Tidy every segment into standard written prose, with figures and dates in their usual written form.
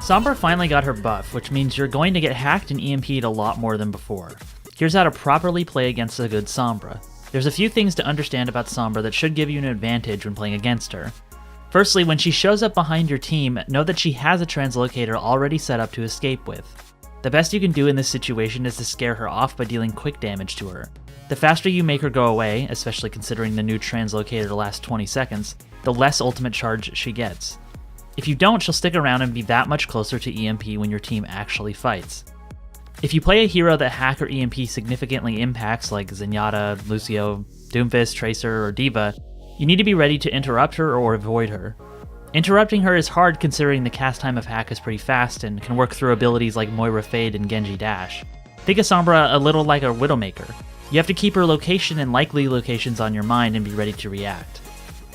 Sombra finally got her buff, which means you're going to get hacked and EMP'd a lot more than before. Here's how to properly play against a good Sombra. There's a few things to understand about Sombra that should give you an advantage when playing against her. Firstly, when she shows up behind your team, know that she has a translocator already set up to escape with. The best you can do in this situation is to scare her off by dealing quick damage to her. The faster you make her go away, especially considering the new translocator lasts 20 seconds, the less ultimate charge she gets. If you don't, she'll stick around and be that much closer to EMP when your team actually fights. If you play a hero that hack or EMP significantly impacts, like Zenyatta, Lucio, Doomfist, Tracer, or D.Va, you need to be ready to interrupt her or avoid her. Interrupting her is hard considering the cast time of hack is pretty fast and can work through abilities like Moira Fade and Genji Dash. Think of Sombra a little like a Widowmaker. You have to keep her location and likely locations on your mind and be ready to react.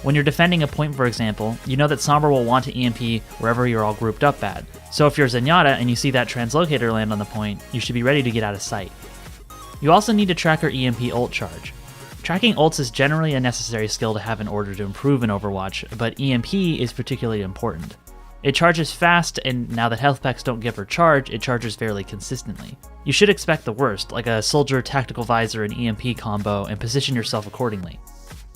When you're defending a point, for example, you know that Sombra will want to EMP wherever you're all grouped up at, so if you're Zenyatta and you see that translocator land on the point, you should be ready to get out of sight. You also need to track her EMP ult charge. Tracking ults is generally a necessary skill to have in order to improve in Overwatch, but EMP is particularly important. It charges fast, and now that health packs don't give her charge, it charges fairly consistently. You should expect the worst, like a Soldier Tactical Visor and EMP combo, and position yourself accordingly.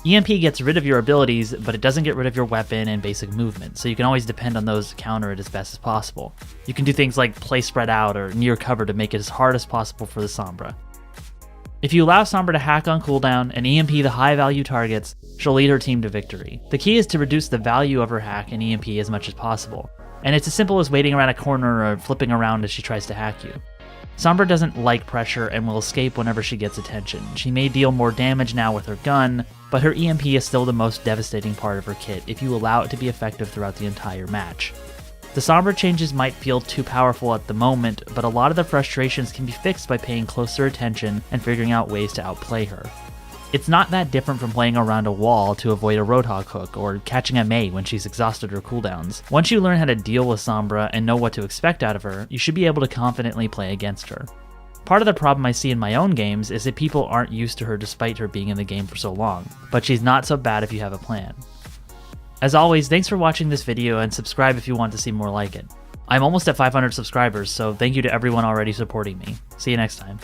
EMP gets rid of your abilities, but it doesn't get rid of your weapon and basic movement, so you can always depend on those to counter it as best as possible. You can do things like play spread out or near cover to make it as hard as possible for the Sombra. If you allow Sombra to hack on cooldown and EMP the high value targets, she'll lead her team to victory. The key is to reduce the value of her hack and EMP as much as possible, and it's as simple as waiting around a corner or flipping around as she tries to hack you. Sombra doesn't like pressure and will escape whenever she gets attention. She may deal more damage now with her gun, but her EMP is still the most devastating part of her kit if you allow it to be effective throughout the entire match. The Sombra changes might feel too powerful at the moment, but a lot of the frustrations can be fixed by paying closer attention and figuring out ways to outplay her. It's not that different from playing around a wall to avoid a Roadhog hook or catching a Mei when she's exhausted her cooldowns. Once you learn how to deal with Sombra and know what to expect out of her, you should be able to confidently play against her. Part of the problem I see in my own games is that people aren't used to her despite her being in the game for so long, but she's not so bad if you have a plan. As always, thanks for watching this video and subscribe if you want to see more like it. I'm almost at 500 subscribers, so thank you to everyone already supporting me. See you next time.